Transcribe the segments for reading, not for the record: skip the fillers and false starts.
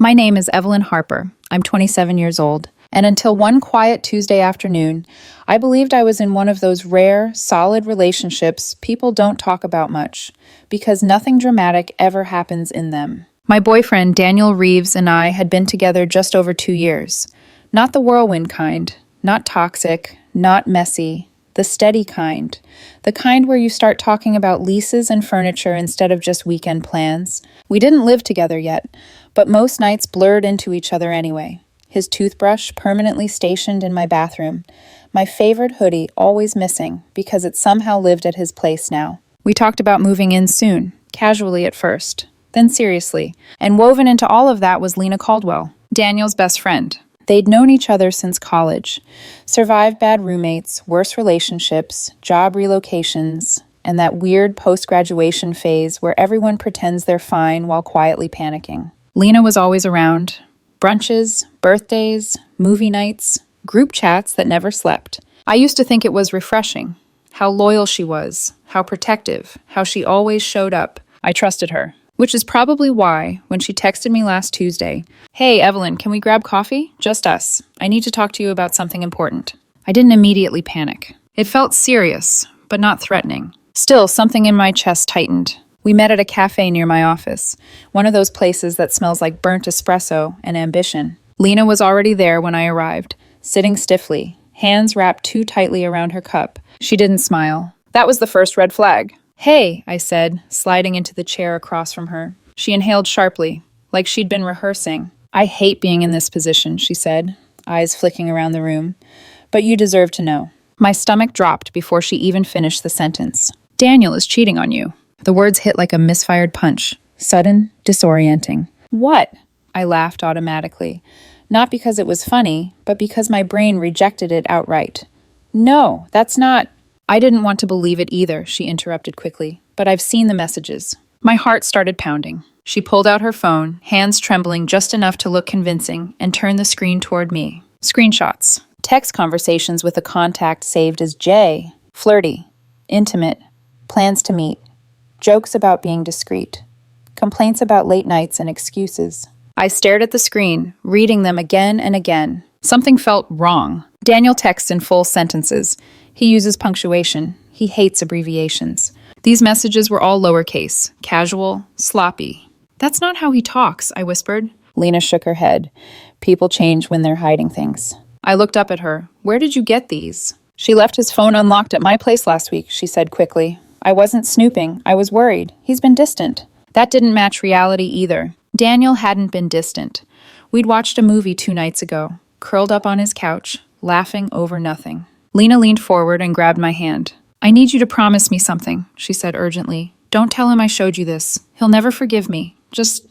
My name is Evelyn Harper. I'm 27 years old, and until one quiet Tuesday afternoon, I believed I was in one of those rare, solid relationships people don't talk about much, because nothing dramatic ever happens in them. My boyfriend, Daniel Reeves, and I had been together just over 2 years. Not the whirlwind kind, not toxic, not messy, the steady kind. The kind where you start talking about leases and furniture instead of just weekend plans. We didn't live together yet, but most nights blurred into each other anyway. His toothbrush permanently stationed in my bathroom. My favorite hoodie always missing because it somehow lived at his place now. We talked about moving in soon, casually at first, then seriously. And woven into all of that was Lena Caldwell, Daniel's best friend. They'd known each other since college, survived bad roommates, worse relationships, job relocations, and that weird post-graduation phase where everyone pretends they're fine while quietly panicking. Lena was always around. Brunches, birthdays, movie nights, group chats that never slept. I used to think it was refreshing. How loyal she was, how protective, how she always showed up. I trusted her. Which is probably why, when she texted me last Tuesday, "Hey, Evelyn, can we grab coffee? Just us. I need to talk to you about something important." I didn't immediately panic. It felt serious, but not threatening. Still, something in my chest tightened. We met at a cafe near my office, one of those places that smells like burnt espresso and ambition. Lena was already there when I arrived, sitting stiffly, hands wrapped too tightly around her cup. She didn't smile. That was the first red flag. "Hey," I said, sliding into the chair across from her. She inhaled sharply, like she'd been rehearsing. "I hate being in this position," she said, eyes flicking around the room. "But you deserve to know." My stomach dropped before she even finished the sentence. "Daniel is cheating on you." The words hit like a misfired punch, sudden, disorienting. "What?" I laughed automatically, not because it was funny, but because my brain rejected it outright. "No, that's not—" "I didn't want to believe it either," she interrupted quickly, "but I've seen the messages." My heart started pounding. She pulled out her phone, hands trembling just enough to look convincing, and turned the screen toward me. Screenshots. Text conversations with a contact saved as J. Flirty. Intimate. Plans to meet. Jokes about being discreet. Complaints about late nights and excuses. I stared at the screen, reading them again and again. Something felt wrong. Daniel texts in full sentences. He uses punctuation. He hates abbreviations. These messages were all lowercase, casual, sloppy. "That's not how he talks," I whispered. Lena shook her head. People change when they're hiding things. I looked up at her. "Where did you get these?" "She left his phone unlocked at my place last week," she said quickly. "I wasn't snooping. I was worried. He's been distant." That didn't match reality either. Daniel hadn't been distant. We'd watched a movie 2 nights ago, curled up on his couch, laughing over nothing. Lena leaned forward and grabbed my hand. "I need you to promise me something," she said urgently. "Don't tell him I showed you this. He'll never forgive me. Just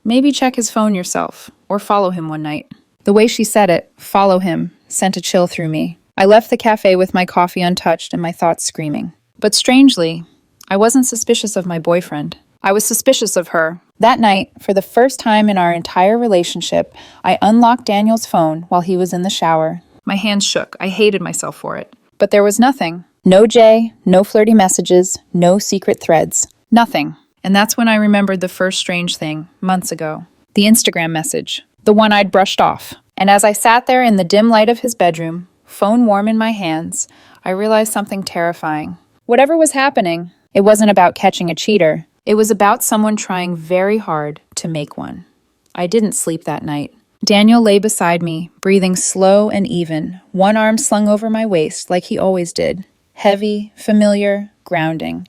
maybe check his phone yourself, or follow him one night." The way she said it, "follow him," sent a chill through me. I left the cafe with my coffee untouched and my thoughts screaming. But strangely, I wasn't suspicious of my boyfriend. I was suspicious of her. That night, for the first time in our entire relationship, I unlocked Daniel's phone while he was in the shower. My hands shook. I hated myself for it. But there was nothing. No J, no flirty messages, no secret threads. Nothing. And that's when I remembered the first strange thing, months ago. The Instagram message. The one I'd brushed off. And as I sat there in the dim light of his bedroom, phone warm in my hands, I realized something terrifying. Whatever was happening, it wasn't about catching a cheater. It was about someone trying very hard to make one. I didn't sleep that night. Daniel lay beside me, breathing slow and even, one arm slung over my waist like he always did. Heavy, familiar, grounding.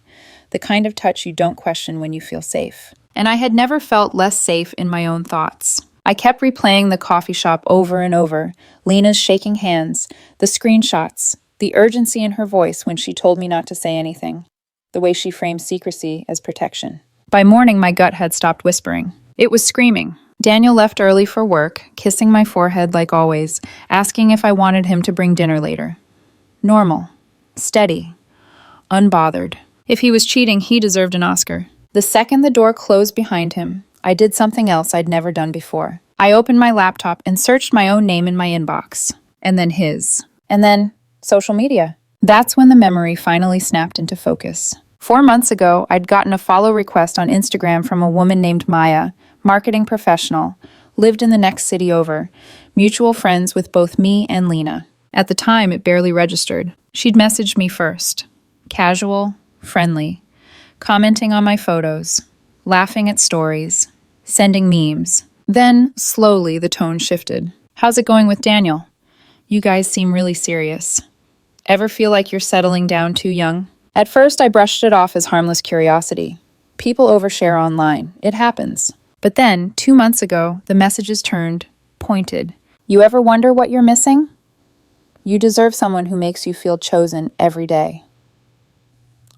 The kind of touch you don't question when you feel safe. And I had never felt less safe in my own thoughts. I kept replaying the coffee shop over and over, Lena's shaking hands, the screenshots, the urgency in her voice when she told me not to say anything, the way she framed secrecy as protection. By morning, my gut had stopped whispering. It was screaming. Daniel left early for work, kissing my forehead like always, asking if I wanted him to bring dinner later. Normal. Steady. Unbothered. If he was cheating, he deserved an Oscar. The second the door closed behind him, I did something else I'd never done before. I opened my laptop and searched my own name in my inbox. And then his. And then social media. That's when the memory finally snapped into focus. 4 months ago, I'd gotten a follow request on Instagram from a woman named Maya, marketing professional, lived in the next city over, mutual friends with both me and Lena. At the time, it barely registered. She'd messaged me first. Casual, friendly, commenting on my photos, laughing at stories, sending memes. Then, slowly, the tone shifted. How's it going with Daniel? You guys seem really serious. Ever feel like you're settling down too young? At first, I brushed it off as harmless curiosity. People overshare online. It happens. But then, 2 months ago, the messages turned, pointed. You ever wonder what you're missing? You deserve someone who makes you feel chosen every day.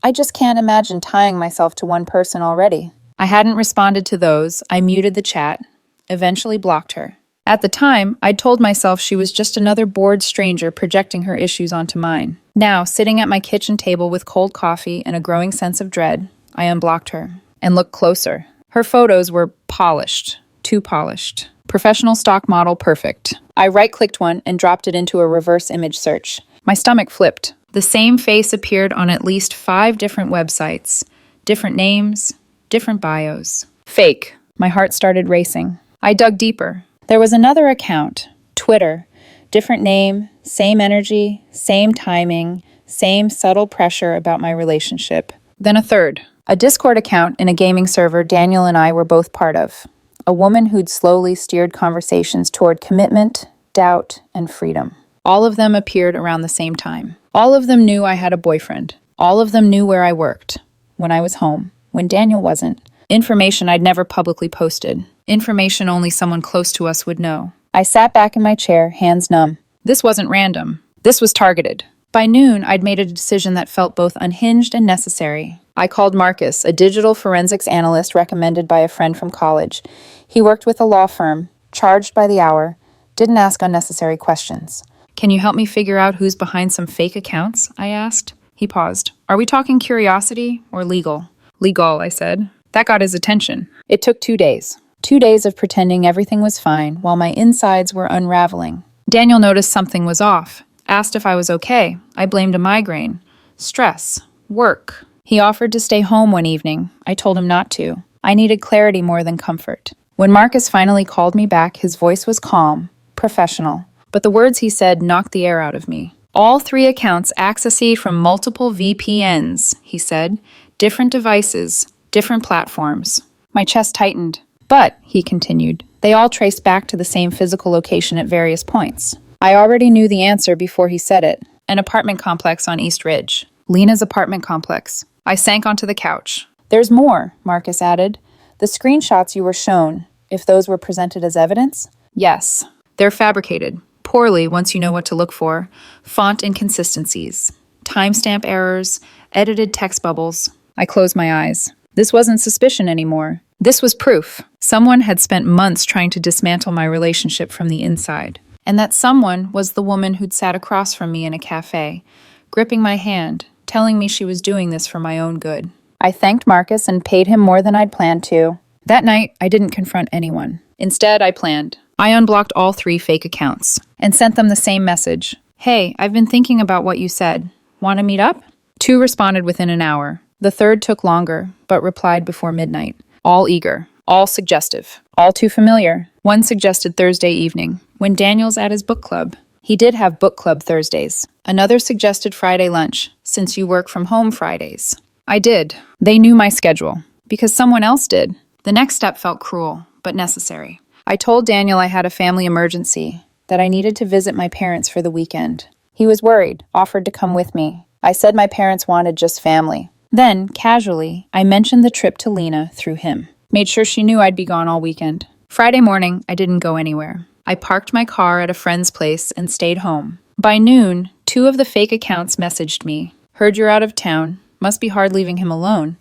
I just can't imagine tying myself to one person already. I hadn't responded to those. I muted the chat, eventually blocked her. At the time, I'd told myself she was just another bored stranger projecting her issues onto mine. Now, sitting at my kitchen table with cold coffee and a growing sense of dread, I unblocked her and looked closer. Her photos were polished, too polished. Professional stock model perfect. I right-clicked one and dropped it into a reverse image search. My stomach flipped. The same face appeared on at least 5 different websites. Different names, different bios. Fake. My heart started racing. I dug deeper. There was another account, Twitter. Different name, same energy, same timing, same subtle pressure about my relationship. Then a third, a Discord account in a gaming server Daniel and I were both part of. A woman who'd slowly steered conversations toward commitment, doubt, and freedom. All of them appeared around the same time. All of them knew I had a boyfriend. All of them knew where I worked, when I was home, when Daniel wasn't. Information I'd never publicly posted. Information only someone close to us would know. I sat back in my chair, hands numb. This wasn't random. This was targeted. By noon, I'd made a decision that felt both unhinged and necessary. I called Marcus, a digital forensics analyst recommended by a friend from college. He worked with a law firm, charged by the hour, didn't ask unnecessary questions. Can you help me figure out who's behind some fake accounts? I asked. He paused. Are we talking curiosity or legal? Legal, I said. That got his attention. It took 2 days. 2 days of pretending everything was fine while my insides were unraveling. Daniel noticed something was off. Asked if I was okay. I blamed a migraine. Stress. Work. He offered to stay home one evening. I told him not to. I needed clarity more than comfort. When Marcus finally called me back, his voice was calm, professional. But the words he said knocked the air out of me. All 3 accounts accessed from multiple VPNs, he said. Different devices, different platforms. My chest tightened. But, he continued, they all traced back to the same physical location at various points. I already knew the answer before he said it. An apartment complex on East Ridge. Lena's apartment complex. I sank onto the couch. There's more, Marcus added. The screenshots you were shown, if those were presented as evidence? Yes. They're fabricated. Poorly once you know what to look for. Font inconsistencies. Timestamp errors. Edited text bubbles. I closed my eyes. This wasn't suspicion anymore. This was proof. Someone had spent months trying to dismantle my relationship from the inside. And that someone was the woman who'd sat across from me in a cafe, gripping my hand, telling me she was doing this for my own good. I thanked Marcus and paid him more than I'd planned to. That night, I didn't confront anyone. Instead, I planned. I unblocked all 3 fake accounts and sent them the same message. Hey, I've been thinking about what you said. Want to meet up? 2 responded within an hour. The third took longer, but replied before midnight. All eager, all suggestive, all too familiar. One suggested Thursday evening, when Daniel's at his book club. He did have book club Thursdays. Another suggested Friday lunch, since you work from home Fridays. I did. They knew my schedule, because someone else did. The next step felt cruel, but necessary. I told Daniel I had a family emergency, that I needed to visit my parents for the weekend. He was worried, offered to come with me. I said my parents wanted just family. Then, casually, I mentioned the trip to Lena through him. Made sure she knew I'd be gone all weekend. Friday morning, I didn't go anywhere. I parked my car at a friend's place and stayed home. By noon, 2 of the fake accounts messaged me. Heard you're out of town. Must be hard leaving him alone.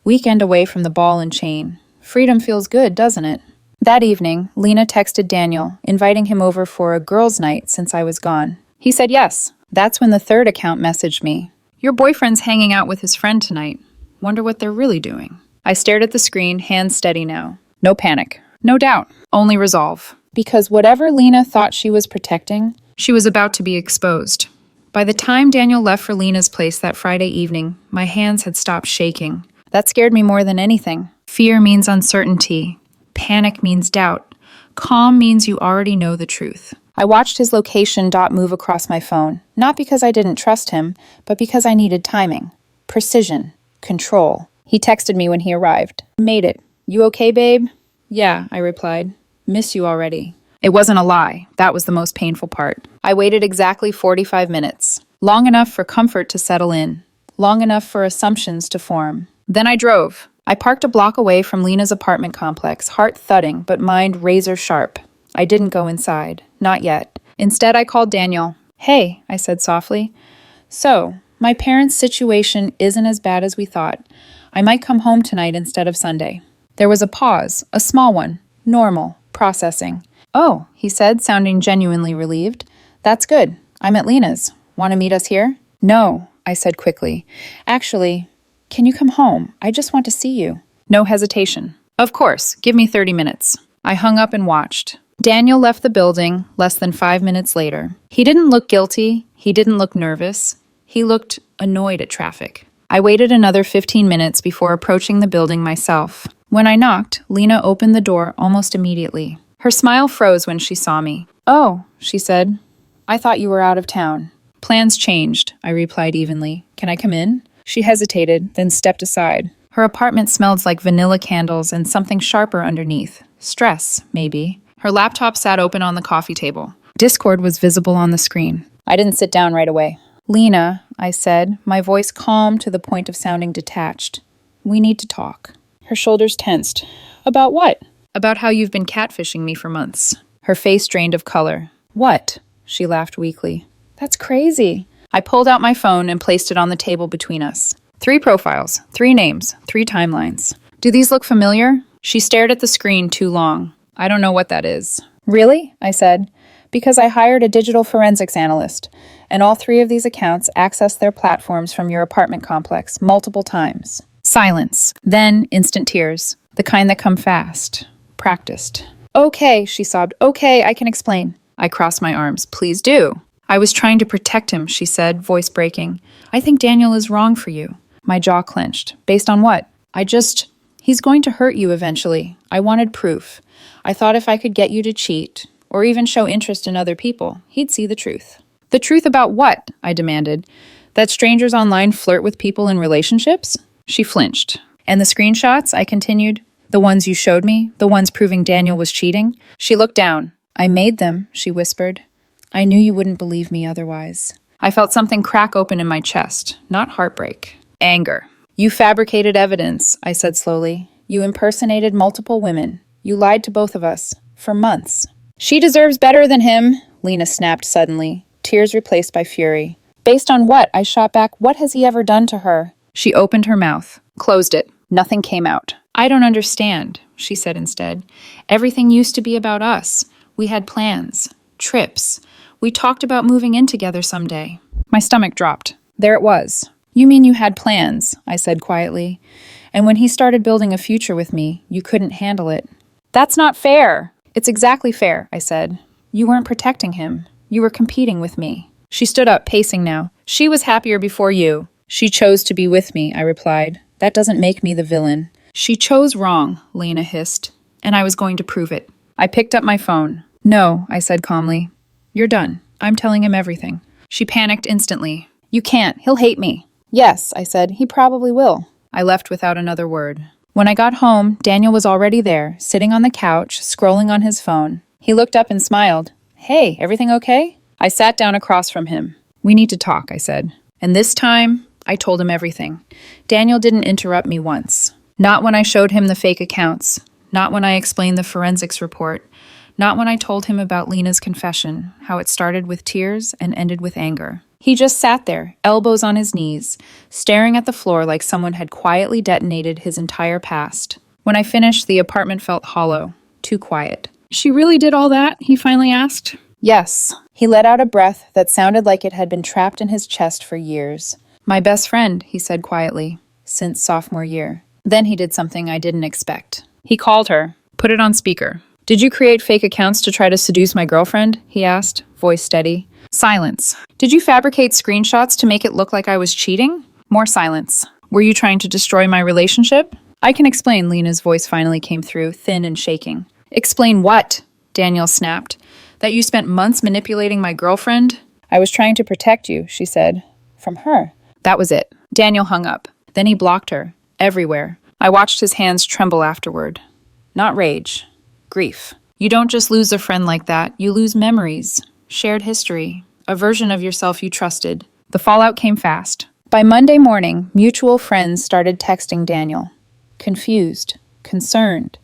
Weekend away from the ball and chain. Freedom feels good, doesn't it? That evening, Lena texted Daniel, inviting him over for a girls' night since I was gone. He said yes. That's when the 3rd account messaged me. Your boyfriend's hanging out with his friend tonight. Wonder what they're really doing. I stared at the screen, hands steady now. No panic. No doubt. Only resolve. Because whatever Lena thought she was protecting, she was about to be exposed. By the time Daniel left for Lena's place that Friday evening, my hands had stopped shaking. That scared me more than anything. Fear means uncertainty. Panic means doubt. Calm means you already know the truth. I watched his location dot move across my phone, not because I didn't trust him, but because I needed timing, precision, control. He texted me when he arrived. Made it. You okay, babe? Yeah, I replied. Miss you already. It wasn't a lie. That was the most painful part. I waited exactly 45 minutes. Long enough for comfort to settle in. Long enough for assumptions to form. Then I drove. I parked a block away from Lena's apartment complex, heart thudding, but mind razor sharp. I didn't go inside. Not yet. Instead, I called Daniel. Hey, I said softly. So, my parents' situation isn't as bad as we thought. I might come home tonight instead of Sunday. There was a pause, a small one. Normal. Processing. Oh, he said, sounding genuinely relieved. That's good. I'm at Lena's. Want to meet us here? No, I said quickly. Actually, can you come home? I just want to see you. No hesitation. Of course. Give me 30 minutes. I hung up and watched. Daniel left the building less than 5 minutes later. He didn't look guilty. He didn't look nervous. He looked annoyed at traffic. I waited another 15 minutes before approaching the building myself. When I knocked, Lena opened the door almost immediately. Her smile froze when she saw me. Oh, she said. I thought you were out of town. Plans changed, I replied evenly. Can I come in? She hesitated, then stepped aside. Her apartment smelled like vanilla candles and something sharper underneath. Stress, maybe. Her laptop sat open on the coffee table. Discord was visible on the screen. I didn't sit down right away. Lena, I said, my voice calm to the point of sounding detached. We need to talk. Her shoulders tensed. About what? About how you've been catfishing me for months. Her face drained of color. What? She laughed weakly. That's crazy. I pulled out my phone and placed it on the table between us. 3 profiles, 3 names, 3 timelines. Do these look familiar? She stared at the screen too long. I don't know what that is. Really? I said. Because I hired a digital forensics analyst, and all 3 of these accounts accessed their platforms from your apartment complex multiple times. Silence. Then instant tears. The kind that come fast. Practiced. Okay, she sobbed. Okay, I can explain. I crossed my arms. Please do. I was trying to protect him, she said, voice breaking. I think Daniel is wrong for you. My jaw clenched. Based on what? He's going to hurt you eventually. I wanted proof. I thought if I could get you to cheat, or even show interest in other people, he'd see the truth. The truth about what? I demanded. That strangers online flirt with people in relationships? She flinched. And the screenshots? I continued. The ones you showed me? The ones proving Daniel was cheating? She looked down. I made them, she whispered. I knew you wouldn't believe me otherwise. I felt something crack open in my chest. Not heartbreak. Anger. You fabricated evidence, I said slowly. You impersonated multiple women. You lied to both of us. For months. She deserves better than him, Lena snapped suddenly, tears replaced by fury. Based on what? I shot back. What has he ever done to her? She opened her mouth, closed it. Nothing came out. I don't understand, she said instead. Everything used to be about us. We had plans, trips. We talked about moving in together someday. My stomach dropped. There it was. You mean you had plans, I said quietly. And when he started building a future with me, you couldn't handle it. That's not fair. It's exactly fair, I said. You weren't protecting him. You were competing with me. She stood up, pacing now. She was happier before you. She chose to be with me, I replied. That doesn't make me the villain. She chose wrong, Lena hissed, and I was going to prove it. I picked up my phone. No, I said calmly. You're done. I'm telling him everything. She panicked instantly. You can't. He'll hate me. Yes, I said. He probably will. I left without another word. When I got home, Daniel was already there, sitting on the couch, scrolling on his phone. He looked up and smiled. Hey, everything okay? I sat down across from him. We need to talk, I said. And this time, I told him everything. Daniel didn't interrupt me once. Not when I showed him the fake accounts. Not when I explained the forensics report. Not when I told him about Lena's confession, how it started with tears and ended with anger. He just sat there, elbows on his knees, staring at the floor like someone had quietly detonated his entire past. When I finished, the apartment felt hollow, too quiet. She really did all that? He finally asked. Yes. He let out a breath that sounded like it had been trapped in his chest for years. My best friend, he said quietly, since sophomore year. Then he did something I didn't expect. He called her, put it on speaker. Did you create fake accounts to try to seduce my girlfriend? He asked, voice steady. Silence. Did you fabricate screenshots to make it look like I was cheating? More silence. Were you trying to destroy my relationship? I can explain, Lena's voice finally came through, thin and shaking. Explain what? Daniel snapped. That you spent months manipulating my girlfriend? I was trying to protect you, she said. From her. That was it. Daniel hung up. Then he blocked her. Everywhere. I watched his hands tremble afterward. Not rage. Grief. You don't just lose a friend like that. You lose memories. Shared history. A version of yourself you trusted. The fallout came fast. By Monday morning, mutual friends started texting Daniel. Confused. Concerned.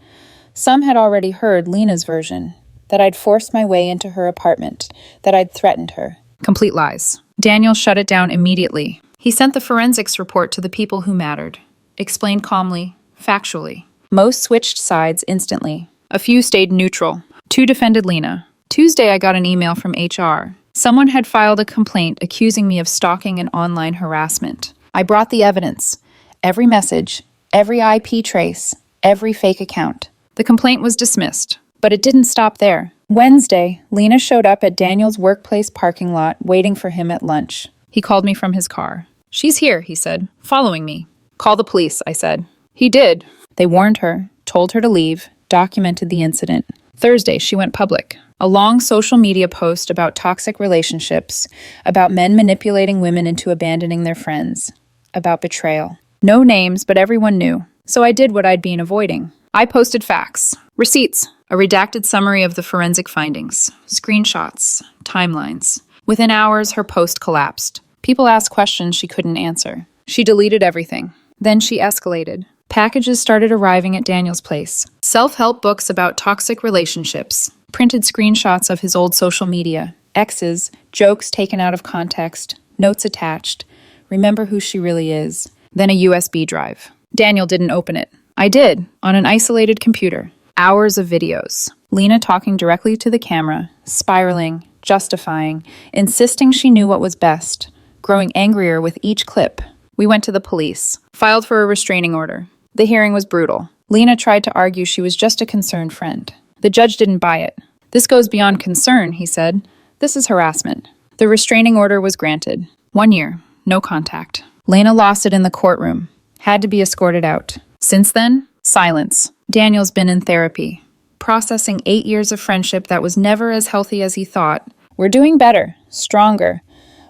Some had already heard Lena's version. That I'd forced my way into her apartment. That I'd threatened her. Complete lies. Daniel shut it down immediately. He sent the forensics report to the people who mattered. Explained calmly, factually. Most switched sides instantly. A few stayed neutral. 2 defended Lena. Tuesday, I got an email from HR. Someone had filed a complaint accusing me of stalking and online harassment. I brought the evidence. Every message, every IP trace, every fake account. The complaint was dismissed, but it didn't stop there. Wednesday, Lena showed up at Daniel's workplace parking lot waiting for him at lunch. He called me from his car. She's here, he said, following me. Call the police, I said. He did. They warned her, told her to leave, documented the incident. Thursday, she went public. A long social media post about toxic relationships, about men manipulating women into abandoning their friends, about betrayal. No names, but everyone knew. So I did what I'd been avoiding. I posted facts, receipts, a redacted summary of the forensic findings, screenshots, timelines. Within hours, her post collapsed. People asked questions she couldn't answer. She deleted everything. Then she escalated. Packages started arriving at Daniel's place. Self-help books about toxic relationships, printed screenshots of his old social media, exes, jokes taken out of context, notes attached, remember who she really is, then a USB drive. Daniel didn't open it. I did, on an isolated computer. Hours of videos. Lena talking directly to the camera, spiraling, justifying, insisting she knew what was best, growing angrier with each clip. We went to the police, filed for a restraining order. The hearing was brutal. Lena tried to argue she was just a concerned friend. The judge didn't buy it. This goes beyond concern, he said. This is harassment. The restraining order was granted. 1 year, no contact. Lena lost it in the courtroom. Had to be escorted out. Since then, silence. Daniel's been in therapy, processing 8 years of friendship that was never as healthy as he thought. We're doing better, stronger,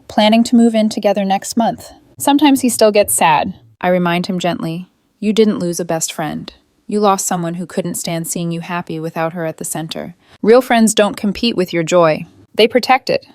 planning to move in together next month. Sometimes he still gets sad. I remind him gently, you didn't lose a best friend. You lost someone who couldn't stand seeing you happy without her at the center. Real friends don't compete with your joy. They protect it.